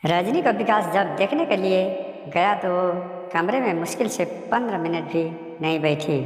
रजनी को विकास जब देखने के लिए गया तो वो कमरे में मुश्किल से 15 मिनट भी नहीं बैठी।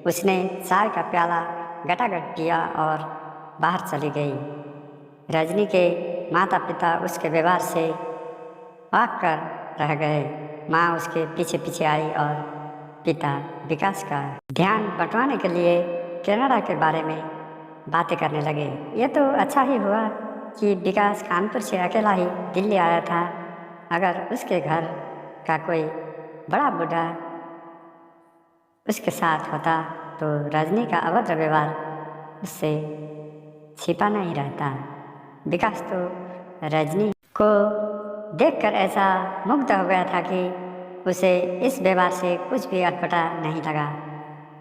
उसने चाय का प्याला गटागट किया और बाहर चली गई। रजनी के माता पिता उसके व्यवहार से भाग कर रह गए। माँ उसके पीछे पीछे आई और पिता विकास का ध्यान बंटवाने के लिए कनाडा के बारे में बातें करने लगे। ये तो अच्छा ही हुआ कि विकास कानपुर से अकेला ही दिल्ली आया था। अगर उसके घर का कोई बड़ा बूढ़ा उसके साथ होता तो रजनी का अभद्र व्यवहार उससे छिपा नहीं रहता। विकास तो रजनी को देखकर ऐसा मुग्ध हो गया था कि उसे इस व्यवहार से कुछ भी अटपटा नहीं लगा।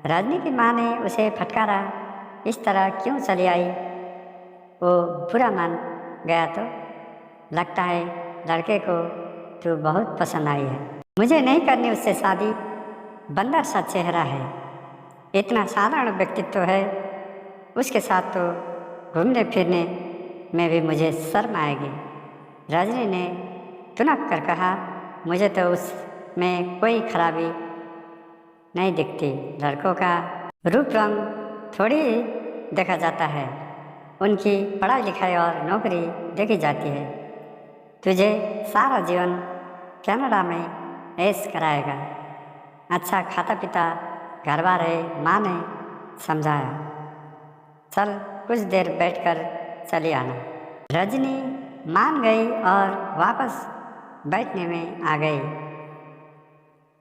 रजनी की माँ ने उसे फटकारा, इस तरह क्यों चली आई? वो बुरा मान गया तो लगता है लड़के को तो बहुत पसंद आई है। मुझे नहीं करनी उससे शादी, बंदर सा चेहरा है, इतना साधारण व्यक्तित्व है, उसके साथ तो घूमने फिरने में भी मुझे शर्म आएगी। रजनी ने तुनक कर कहा, मुझे तो उसमें कोई खराबी नहीं दिखती। लड़कों का रूप रंग थोड़ी देखा जाता है, उनकी पढ़ाई लिखाई और नौकरी देखी जाती है। तुझे सारा जीवन कनाडा में ऐश कराएगा। अच्छा खाता पीता घर बार है, माँ ने समझाया। चल कुछ देर बैठकर चली आना। रजनी मान गई और वापस बैठने में आ गई।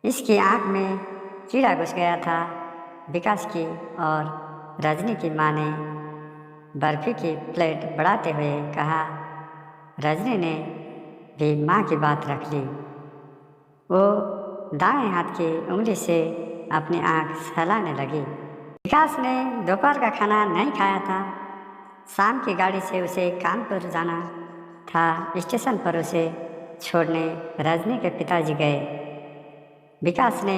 इसकी आंख में कीड़ा घुस गया था। विकास की और रजनी की माँ ने बर्फी की प्लेट बढ़ाते हुए कहा। रजनी ने भी माँ की बात रख ली। वो दाएं हाथ की उंगली से अपनी आंख सहलाने लगी। विकास ने दोपहर का खाना नहीं खाया था। शाम की गाड़ी से उसे कानपुर जाना था। स्टेशन पर उसे छोड़ने रजनी के पिताजी गए। विकास ने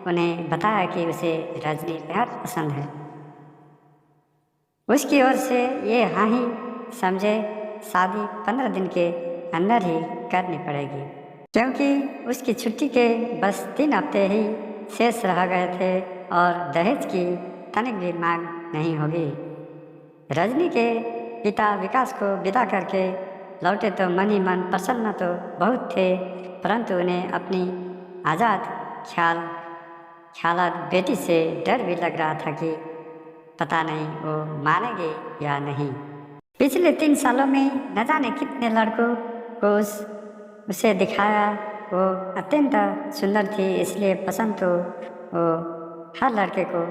उन्हें बताया कि उसे रजनी बेहद पसंद है। उसकी ओर से ये हाँ ही समझे, शादी 15 दिन के अंदर ही करनी पड़ेगी, क्योंकि उसकी छुट्टी के बस 3 हफ्ते ही शेष रह गए थे और दहेज की तनिक भी मांग नहीं होगी। रजनी के पिता विकास को विदा करके लौटे तो मन ही मन प्रसन्न तो बहुत थे, परंतु उन्हें अपनी आज़ाद ख्यालात बेटी से डर भी लग रहा था कि पता नहीं वो मानेंगे या नहीं। पिछले 3 सालों में न जाने कितने लड़कों को उसे दिखाया। वो अत्यंत सुंदर थी, इसलिए पसंद तो वो हर लड़के को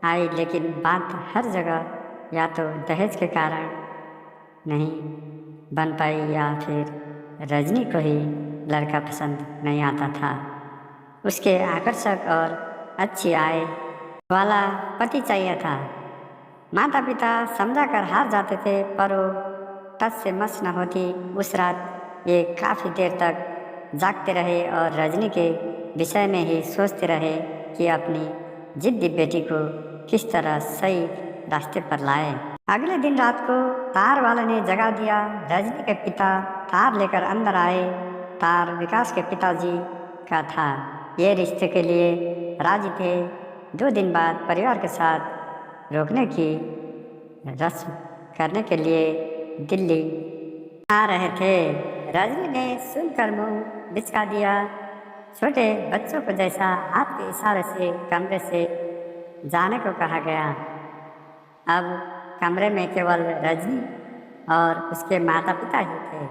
आई, लेकिन बात हर जगह या तो दहेज के कारण नहीं बन पाई या फिर रजनी को ही लड़का पसंद नहीं आता था। उसके आकर्षक और अच्छी आय वाला पति चाहिए था। माता पिता समझा कर हार जाते थे, पर वो टस से मस न होती। उस रात ये काफ़ी देर तक जागते रहे और रजनी के विषय में ही सोचते रहे कि अपनी जिद्दी बेटी को किस तरह सही रास्ते पर लाए। अगले दिन रात को तार वाले ने जगा दिया। रजनी के पिता तार लेकर अंदर आए। तार विकास के पिताजी का था। ये रिश्ते के लिए राजी थे। 2 दिन बाद परिवार के साथ रोकने की रस्म करने के लिए दिल्ली आ रहे थे। रजनी ने सुनकर मुंह बिचका दिया। छोटे बच्चों को जैसा हाथ के इशारे से कमरे से जाने को कहा गया। अब कमरे में केवल रजनी और उसके माता पिता ही थे।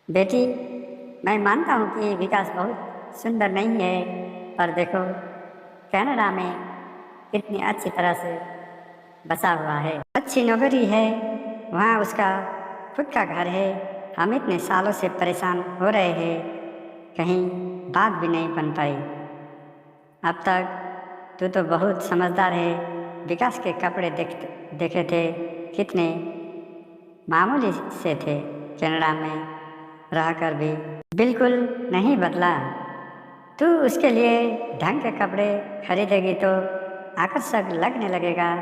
बेटी, मैं मानता हूँ कि विकास बहुत सुंदर नहीं है, पर देखो कनाडा में कितनी अच्छी तरह से बसा हुआ है, अच्छी नौकरी है, वहाँ उसका खुद का घर है। हम इतने सालों से परेशान हो रहे हैं, कहीं बात भी नहीं बन पाई। अब तक तू तो बहुत समझदार है। विकास के कपड़े देखे थे, कितने मामूली से थे, कनाडा में रहकर भी बिल्कुल नहीं बदला। तू उसके लिए ढंग के कपड़े खरीदेगी तो आकर्षक लगने लगेगा।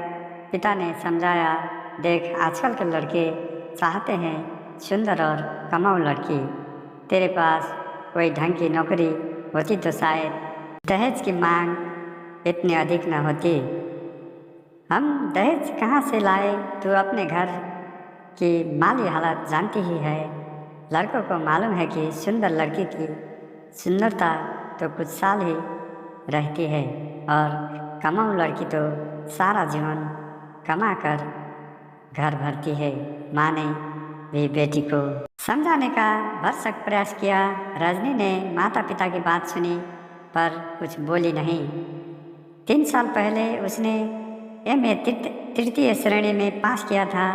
पिता ने समझाया। देख, आजकल के लड़के चाहते हैं सुंदर और कमाऊ लड़की, तेरे पास कोई ढंग की नौकरी होती तो शायद दहेज की मांग इतनी अधिक न होती। हम दहेज कहाँ से लाए? तू अपने घर की माली हालत जानती ही है। लड़कों को मालूम है कि सुंदर लड़की की सुंदरता तो कुछ साल ही रहती है और कमाऊ लड़की तो सारा जीवन कमा कर घर भरती है। माँ ने भी बेटी को समझाने का भरसक प्रयास किया। रजनी ने माता पिता की बात सुनी पर कुछ बोली नहीं। 3 साल पहले उसने एमए तृतीय श्रेणी में पास किया था।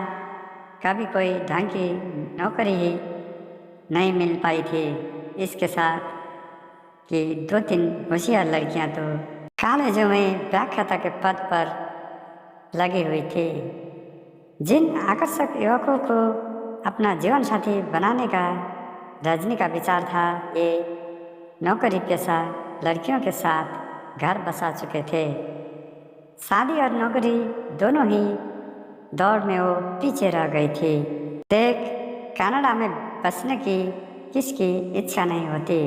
कभी कोई ढंग की नौकरी ही नहीं मिल पाई थी। इसके साथ कि 2-3 होशियार लड़कियां तो कॉलेजों में व्याख्याता के पद पर लगी हुई थी। जिन आकर्षक युवकों को अपना जीवन साथी बनाने का रजनी का विचार था, ये नौकरी पेशा लड़कियों के साथ घर बसा चुके थे। शादी और नौकरी दोनों ही दौड़ में वो पीछे रह गई थी। देख, कनाडा में बसने की किसकी इच्छा नहीं होती।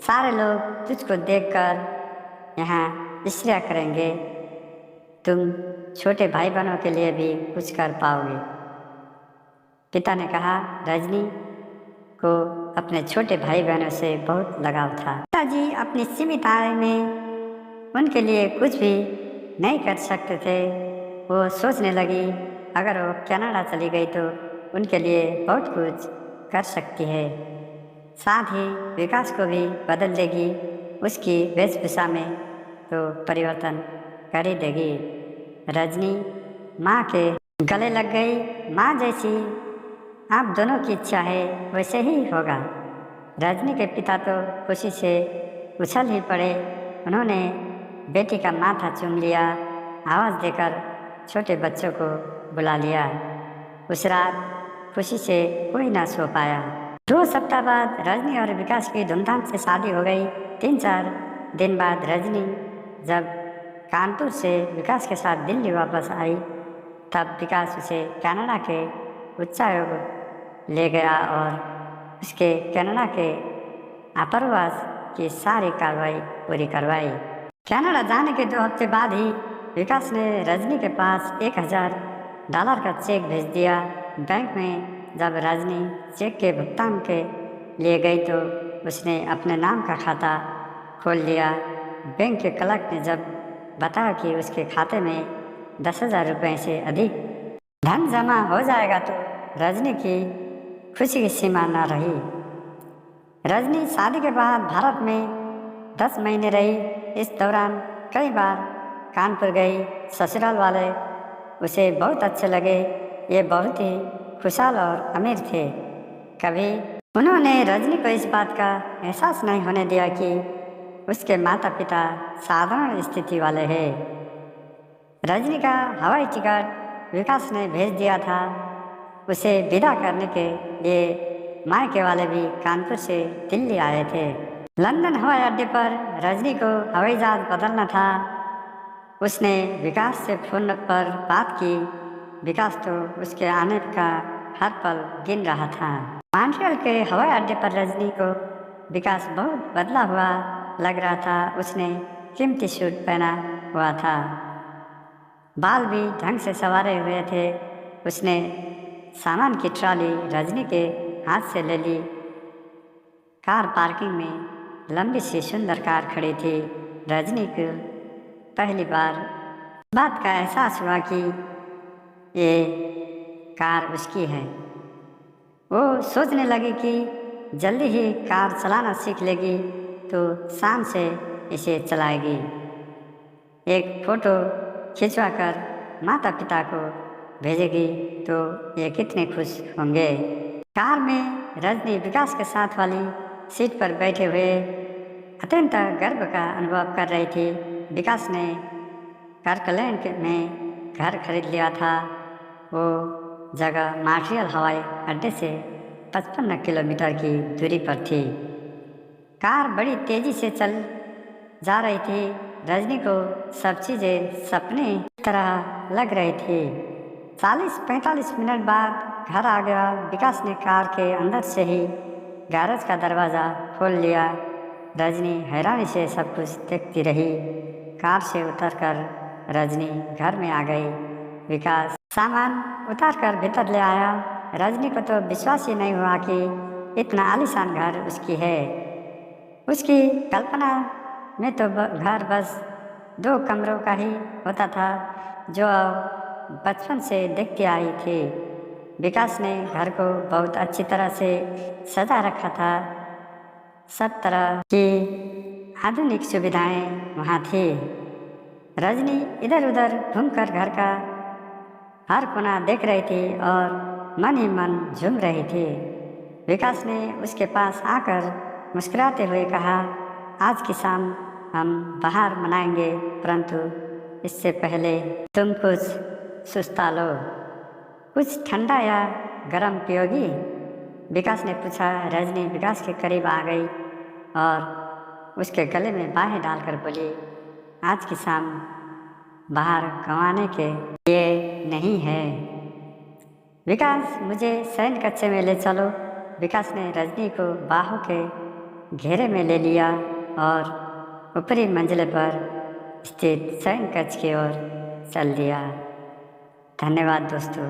सारे लोग तुझको देखकर यहाँ ईर्ष्या करेंगे। तुम छोटे भाई बहनों के लिए भी कुछ कर पाओगे। पिता ने कहा। रजनी को अपने छोटे भाई बहनों से बहुत लगाव था। पिताजी अपनी सीमित आय में उनके लिए कुछ भी नहीं कर सकते थे। वो सोचने लगी, अगर वो कनाडा चली गई तो उनके लिए बहुत कुछ कर सकती है। साथ ही विकास को भी बदल देगी। उसकी वेशभूषा में तो परिवर्तन कर ही देगी। रजनी माँ के गले लग गई। माँ जैसी आप दोनों की इच्छा है वैसे ही होगा। रजनी के पिता तो खुशी से उछल ही पड़े। उन्होंने बेटी का माथा चूम लिया। आवाज़ देकर छोटे बच्चों को बुला लिया। उस रात खुशी से कोई ना सो पाया। 2 सप्ताह बाद रजनी और विकास की धूमधाम से शादी हो गई। 3-4 दिन बाद रजनी जब कानपुर से विकास के साथ दिल्ली वापस आई, तब विकास उसे कनाडा के उच्चायोग ले गया और उसके कनाडा के आप्रवास की सारी कार्रवाई पूरी करवाई। कनाडा जाने के 2 हफ्ते बाद ही विकास ने रजनी के पास $1000 का चेक भेज दिया। बैंक में जब रजनी चेक के भुगतान के लिए गई तो उसने अपने नाम का खाता खोल लिया। बैंक के क्लर्क ने जब बताया कि उसके खाते में 10,000 रुपये से अधिक धन जमा हो जाएगा तो रजनी की खुशी की सीमा न रही। रजनी शादी के बाद भारत में 10 महीने रही। इस दौरान कई बार कानपुर गई। ससुराल वाले उसे बहुत अच्छे लगे। ये बहुत ही खुशहाल और अमीर थे। कभी उन्होंने रजनी को इस बात का एहसास नहीं होने दिया कि उसके माता पिता साधारण स्थिति वाले हैं। रजनी का हवाई टिकट विकास ने भेज दिया था। उसे विदा करने के लिए मायके वाले भी कानपुर से दिल्ली आए थे। लंदन हवाई अड्डे पर रजनी को हवाई जहाज बदलना था। उसने विकास से फोन पर बात की। विकास तो उसके आने का हर पल गिन रहा था। मॉन्ट्रियल के हवाई अड्डे पर रजनी को विकास बहुत बदला हुआ लग रहा था। उसने कीमती सूट पहना हुआ था। बाल भी ढंग से संवारे हुए थे। उसने सामान की ट्रॉली रजनी के हाथ से ले ली। कार पार्किंग में लंबी सी सुंदर कार खड़ी थी। रजनी को पहली बार बात का एहसास हुआ कि ये कार उसकी है। वो सोचने लगी कि जल्दी ही कार चलाना सीख लेगी तो शान से इसे चलाएगी। एक फ़ोटो खिंचवाकर माता पिता को भेजेगी तो ये कितने खुश होंगे। कार में रजनी विकास के साथ वाली सीट पर बैठे हुए अत्यंत गर्व का अनुभव कर रही थी। विकास ने कर्कलैंड में घर खरीद लिया था। वो जगह मॉन्ट्रियल हवाई अड्डे से 55 किलोमीटर की दूरी पर थी। कार बड़ी तेज़ी से चल जा रही थी। रजनी को सब चीज़ें सपने की तरह लग रही थी। 40-45 मिनट बाद घर आ गया। विकास ने कार के अंदर से ही गैरेज का दरवाज़ा खोल लिया। रजनी हैरानी से सब कुछ देखती रही। कार से उतरकर रजनी घर में आ गई। विकास सामान उतारकर भीतर ले आया। रजनी को तो विश्वास ही नहीं हुआ कि इतना आलीशान घर उसकी है। उसकी कल्पना में तो घर बस 2 कमरों का ही होता था, जो बचपन से देखती आई थी। विकास ने घर को बहुत अच्छी तरह से सजा रखा था। सब तरह की आधुनिक सुविधाएं वहाँ थी। रजनी इधर उधर घूमकर घर का हर कोना देख रही थी और मन ही मन झूम रही थी। विकास ने उसके पास आकर मुस्कुराते हुए कहा, आज की शाम हम बाहर मनाएंगे, परंतु इससे पहले तुम कुछ सुस्ता लो। कुछ ठंडा या गर्म पियोगी? विकास ने पूछा। रजनी विकास के करीब आ गई और उसके गले में बाहें डालकर बोली, आज की शाम बाहर गंवाने के लिए नहीं है। विकास, मुझे शयन कक्ष में ले चलो। विकास ने रजनी को बाहों के घेरे में ले लिया और ऊपरी मंजिल पर स्थित शयन कक्ष की ओर चल दिया। धन्यवाद दोस्तों।